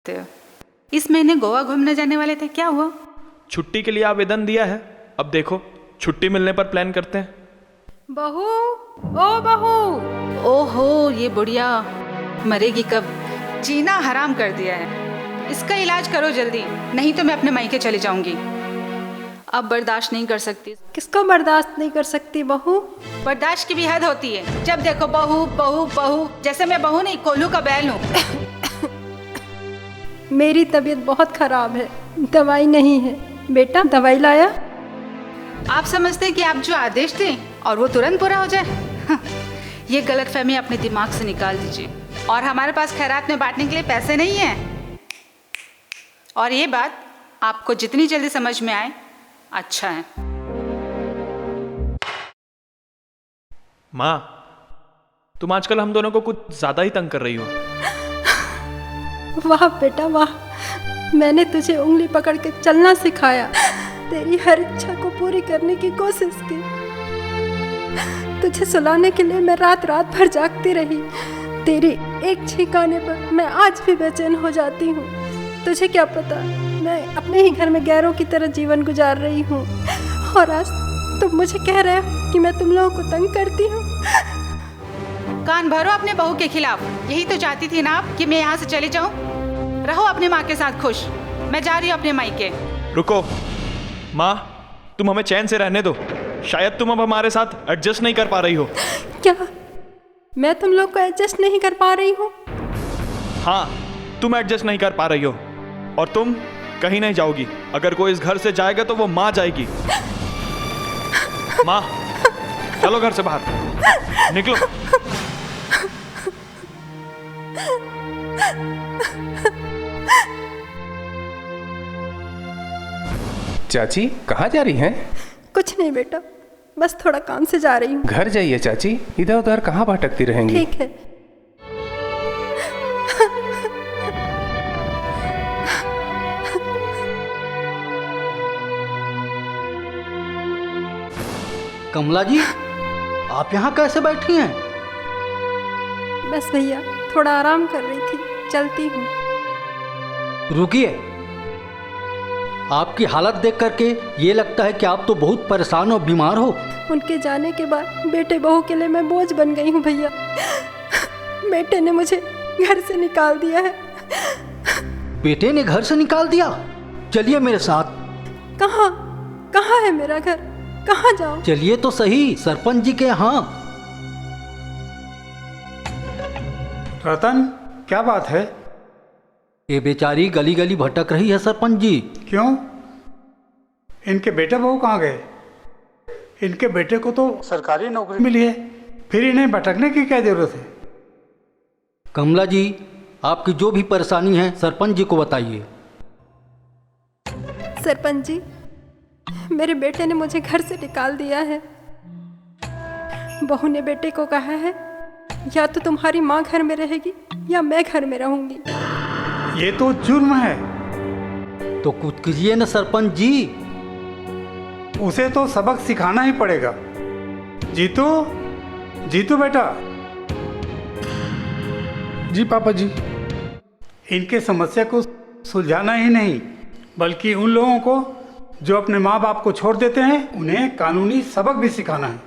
इस महीने गोवा घूमने जाने वाले थे, क्या हुआ? छुट्टी के लिए आवेदन दिया है, अब देखो छुट्टी मिलने पर प्लान करते हैं। बहू, ओ बहू, ओहो ये बुढ़िया मरेगी कब, जीना हराम कर दिया है। इसका इलाज करो जल्दी, नहीं तो मैं अपने मायके चली जाऊंगी। अब बर्दाश्त नहीं कर सकती। किसको बर्दाश्त नहीं कर सकती बहू? बर्दाश्त की भी हद होती है। जब देखो बहू बहू बहू, जैसे मैं बहू नहीं कोल्हू का बैल हूँ। मेरी तबीयत बहुत खराब है, दवाई नहीं है। बेटा दवाई लाया? आप समझते हैं कि आप जो आदेश दें और वो तुरंत पूरा हो जाए? ये गलतफहमी अपने दिमाग से निकाल दीजिए। और हमारे पास खैरात में बांटने के लिए पैसे नहीं हैं। और ये बात आपको जितनी जल्दी समझ में आए अच्छा है। माँ, तुम आजकल हम दोनों को कुछ ज्यादा ही तंग कर रही हो। वाह बेटा वाह, मैंने तुझे उंगली पकड़ के चलना सिखाया, तेरी हर इच्छा को पूरी करने की कोशिश की। तुझे सुलाने के लिए मैं रात रात भर जागती रही। तेरी एक छींक आने पर मैं आज भी बेचैन हो जाती हूँ। तुझे क्या पता, मैं अपने ही घर में गैरों की तरह जीवन गुजार रही हूँ, और आज तुम मुझे कह रहे हो कि मैं तुम लोगों को तंग करती हूँ। कान भरो अपने बहू के खिलाफ। यही तो चाहती थी ना आप कि मैं यहाँ से चली जाऊँ? रहो अपने माँ के साथ खुश, मैं जा रही हूँ अपने मायके। रुको माँ, तुम हमें चैन से रहने दो। शायद तुम अब हमारे साथ एडजस्ट नहीं कर पा रही हो। क्या मैं तुम लोग को एडजस्ट नहीं कर पा रही हूँ? हाँ, तुम एडजस्ट नहीं कर पा रही हो, और तुम कहीं नहीं जाओगी। अगर कोई इस घर से जाएगा तो वो माँ जाएगी। माँ, चलो घर से बाहर निकलो। चाची कहाँ जा रही हैं? कुछ नहीं बेटा, बस थोड़ा काम से जा रही हूँ। घर जाइए चाची, इधर उधर कहाँ भटकती रहेंगी। ठीक है। कमला जी, आप यहाँ कैसे बैठी हैं? बस भैया थोड़ा आराम कर रही थी, चलती हूँ। रुकिए, आपकी हालत देख करके ये लगता है कि आप तो बहुत परेशान और बीमार हो। उनके जाने के बाद बेटे बहू के लिए मैं बोझ बन गई हूँ भैया। बेटे ने मुझे घर से निकाल दिया है। बेटे ने घर से निकाल दिया? चलिए मेरे साथ। कहाँ कहाँ है मेरा घर, कहाँ जाऊँ? चलिए तो सही, सरपंच जी के यहाँ। रतन, क्या बात है? ये बेचारी गली गली भटक रही है सरपंच जी। क्यों? इनके बेटे बहू कहाँ गए? इनके बेटे को तो सरकारी नौकरी मिली है, फिर इन्हें भटकने की क्या जरूरत है? कमला जी, आपकी जो भी परेशानी है सरपंच जी को बताइए। सरपंच जी, मेरे बेटे ने मुझे घर से निकाल दिया है। बहू ने बेटे को कहा है, या तो तुम्हारी माँ घर में रहेगी या मैं घर में रहूंगी। ये तो जुर्म है। तो कुछ कीजिए ना सरपंच जी। उसे तो सबक सिखाना ही पड़ेगा। जीतू, जीतू बेटा। जी पापा जी। इनके समस्या को सुलझाना ही नहीं, बल्कि उन लोगों को जो अपने माँ बाप को छोड़ देते हैं, उन्हें कानूनी सबक भी सिखाना है।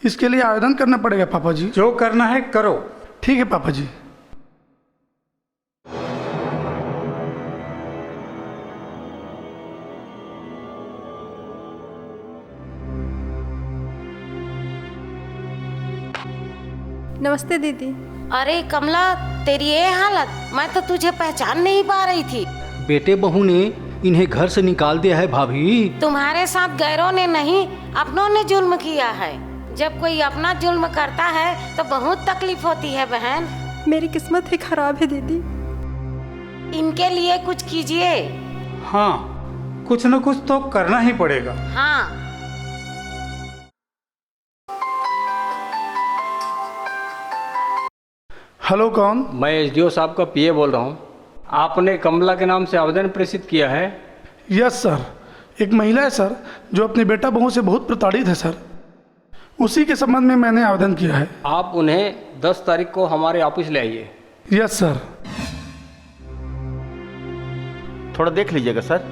इसके लिए आवेदन करना पड़ेगा पापा जी? जो करना है करो। ठीक है पापा जी। नमस्ते दीदी। अरे कमला, तेरी ये हालत, मैं तो तुझे पहचान नहीं पा रही थी। बेटे बहू ने इन्हें घर से निकाल दिया है भाभी। तुम्हारे साथ गैरों ने नहीं, अपनों ने जुल्म किया है। जब कोई अपना जुल्म करता है तो बहुत तकलीफ होती है बहन। मेरी किस्मत ही खराब है दीदी। इनके लिए कुछ कीजिए। हाँ, कुछ न कुछ तो करना ही पड़ेगा। हाँ। हेलो, कौन? मैं एसडीओ साहब का पीए बोल रहा हूँ। आपने कमला के नाम से आवेदन प्रेषित किया है? Yes sir. एक महिला है सर, जो अपने बेटा बहू से बहुत प्रताड़ित है सर। उसी के संबंध में मैंने आवेदन किया है। आप उन्हें 10 तारीख को हमारे ऑफिस ले आइए। Yes sir. थोड़ा देख लीजिएगा सर।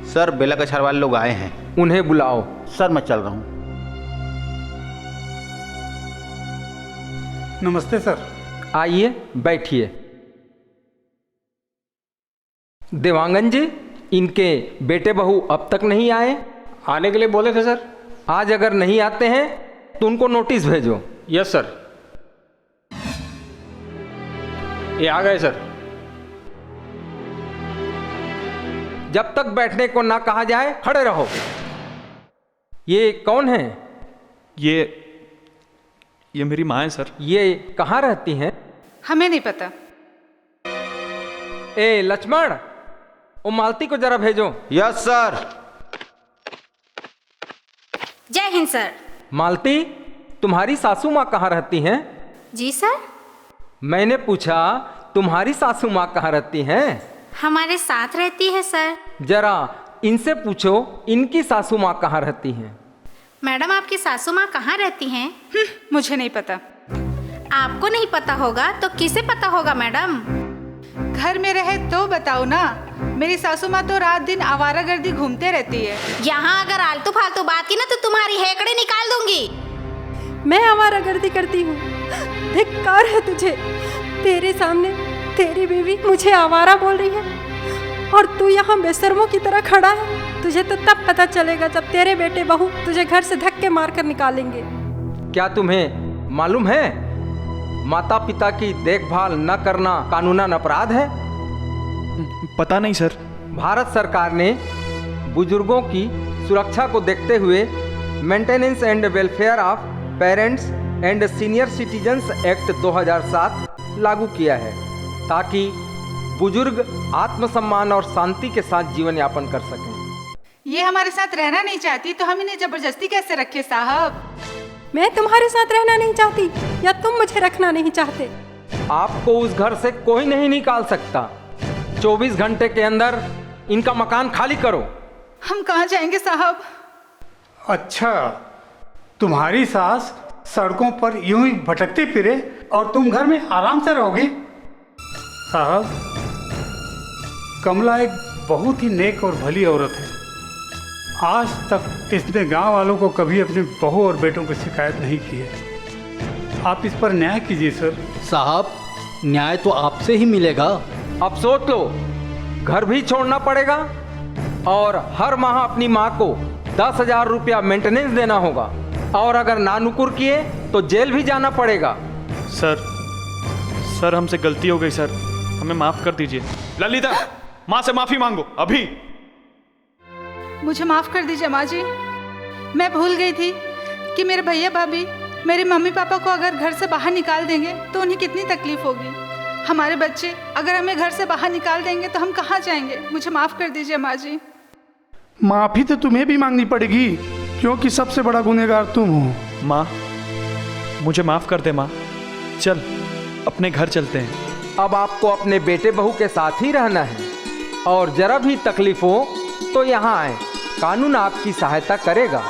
सर बेला कछार वाले लोग आए हैं। उन्हें बुलाओ। सर मैं चल रहा हूँ। नमस्ते सर। आइए बैठिए। देवांगन जी, इनके बेटे बहू अब तक नहीं आए? आने के लिए बोले थे सर। आज अगर नहीं आते हैं तो उनको नोटिस भेजो। Yes sir. ये आ गए सर। जब तक बैठने को ना कहा जाए खड़े रहो। ये कौन है? ये मेरी माँ है सर। ये कहाँ रहती हैं? हमें नहीं पता। ए लक्ष्मण, ओ मालती को जरा भेजो। Yes sir. जय हिंद सर। मालती, तुम्हारी सासू माँ कहाँ रहती हैं? जी सर। मैंने पूछा तुम्हारी सासू माँ कहाँ रहती हैं? हमारे साथ रहती है सर। जरा इनसे पूछो इनकी सासू माँ कहाँ रहती हैं। मैडम आपकी सासू माँ कहाँ रहती हैं? मुझे नहीं पता। आपको नहीं पता होगा तो किसे पता होगा मैडम? घर में रहे तो बताओ ना। मेरी सासू माँ तो रात दिन आवारागर्दी घूमते रहती है। यहाँ अगर आलतू फालतू बात की ना तो तुम्हारी हेकड़े निकाल दूंगी। मैं आवारागर्दी करती हूँ? धिक्कार है तुझे। तेरे सामने तेरी बीवी मुझे आवारा बोल रही है और तू यहाँ बेशर्मों की तरह खड़ा है। तुझे तो तब पता चलेगा जब तेरे बेटे बहू तुझे घर से धक्के मारकर निकालेंगे। क्या तुम्हें मालूम है माता पिता की देखभाल न करना कानूनन अपराध है? पता नहीं सर। भारत सरकार ने बुजुर्गों की सुरक्षा को देखते हुए maintenance and welfare of parents and senior citizens act 2007 लागू किया है ताकि बुजुर्ग आत्मसम्मान और शांति के साथ जीवन यापन कर सकें। ये हमारे साथ रहना नहीं चाहती तो हम इन्हें जबरदस्ती कैसे रखे साहब? मैं तुम्हारे साथ रहना नहीं चाहती या तुम मुझे रखना नहीं चाहते? आपको उस घर से कोई नहीं निकाल सकता। 24 घंटे के अंदर इनका मकान खाली करो। हम कहाँ जाएंगे साहब? अच्छा, तुम्हारी सास सड़कों पर यूं ही भटकती फिरे और तुम घर में आराम से रहोगी? साहब, कमला एक बहुत ही नेक और भली औरत है। आज तक इसने गांव वालों को कभी अपने बहू और बेटों की शिकायत नहीं की है। आप इस पर न्याय कीजिए सर। साहब, न्याय तो आपसे ही मिलेगा। अब सोच लो, घर भी छोड़ना पड़ेगा और हर माह अपनी माँ को 10,000 रुपया मेंटेनेंस देना होगा और अगर नानुकुर किए तो जेल भी जाना पड़ेगा। सर हमसे गलती हो गई सर, हमें माफ कर दीजिए। ललिता, माँ से माफी मांगो अभी। मुझे माफ कर दीजिए माँ जी। मैं भूल गई थी कि मेरे भैया भाभी मेरे मम्मी पापा को अगर घर से बाहर निकाल देंगे तो उन्हें कितनी तकलीफ होगी। हमारे बच्चे अगर हमें घर से बाहर निकाल देंगे तो हम कहाँ जाएंगे? मुझे माफ कर दीजिए माँ जी। माफी तो तुम्हें भी मांगनी पड़ेगी क्योंकि सबसे बड़ा गुनहगार तुम हो। माँ, मुझे माफ कर दे माँ। चल अपने घर चलते हैं। अब आपको अपने बेटे बहू के साथ ही रहना है और जरा भी तकलीफ हो तो यहाँ आए, कानून आपकी सहायता करेगा।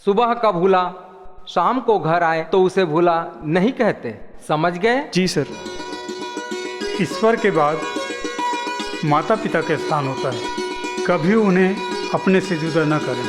सुबह का भूला शाम को घर आए तो उसे भूला नहीं कहते, समझ गए? जी सर। ईश्वर के बाद माता पिता का स्थान होता है, कभी उन्हें अपने से जुदा न करें।